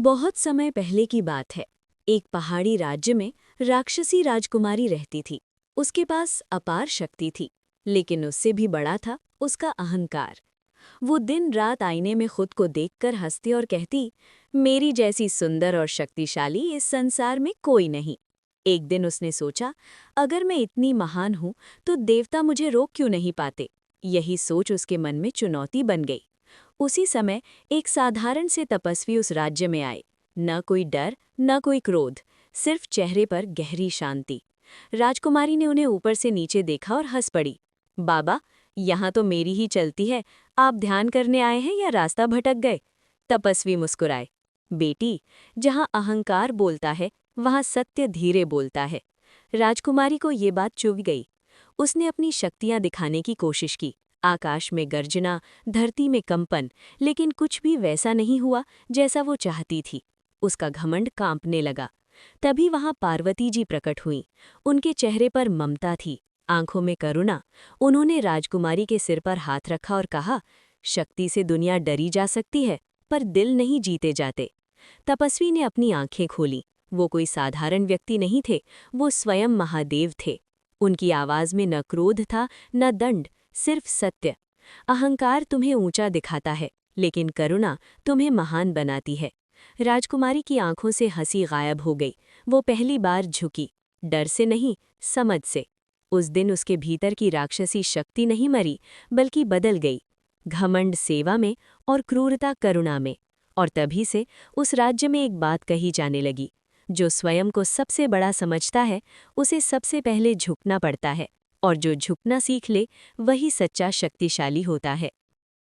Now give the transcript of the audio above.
बहुत समय पहले की बात है। एक पहाड़ी राज्य में राक्षसी राजकुमारी रहती थी। उसके पास अपार शक्ति थी, लेकिन उससे भी बड़ा था उसका अहंकार। वो दिन रात आईने में खुद को देखकर हंसती और कहती, मेरी जैसी सुंदर और शक्तिशाली इस संसार में कोई नहीं। एक दिन उसने सोचा, अगर मैं इतनी महान हूं तो देवता मुझे रोक क्यों नहीं पाते। यही सोच उसके मन में चुनौती बन गई। उसी समय एक साधारण से तपस्वी उस राज्य में आए। न कोई डर, न कोई क्रोध, सिर्फ चेहरे पर गहरी शांति। राजकुमारी ने उन्हें ऊपर से नीचे देखा और हंस पड़ी। बाबा, यहाँ तो मेरी ही चलती है। आप ध्यान करने आए हैं या रास्ता भटक गए? तपस्वी मुस्कुराए। बेटी, जहाँ अहंकार बोलता है वहाँ सत्य धीरे बोलता है। राजकुमारी को ये बात चुभ गई। उसने अपनी शक्तियाँ दिखाने की कोशिश की। आकाश में गर्जना, धरती में कंपन, लेकिन कुछ भी वैसा नहीं हुआ जैसा वो चाहती थी। उसका घमंड कांपने लगा। तभी वहां पार्वती जी प्रकट हुईं। उनके चेहरे पर ममता थी, आंखों में करुणा। उन्होंने राजकुमारी के सिर पर हाथ रखा और कहा, शक्ति से दुनिया डरी जा सकती है, पर दिल नहीं जीते जाते। तपस्वी ने अपनी आंखें खोलीं। वो कोई साधारण व्यक्ति नहीं थे, वो स्वयं महादेव थे। उनकी आवाज में न क्रोध था, न दंड, सिर्फ सत्य। अहंकार तुम्हें ऊंचा दिखाता है, लेकिन करुणा तुम्हें महान बनाती है। राजकुमारी की आंखों से हंसी गायब हो गई। वो पहली बार झुकी, डर से नहीं, समझ से। उस दिन उसके भीतर की राक्षसी शक्ति नहीं मरी, बल्कि बदल गई। घमंड सेवा में और क्रूरता करुणा में। और तभी से उस राज्य में एक बात कही जाने लगी, जो स्वयं को सबसे बड़ा समझता है उसे सबसे पहले झुकना पड़ता है, और जो झुकना सीख ले वही सच्चा शक्तिशाली होता है।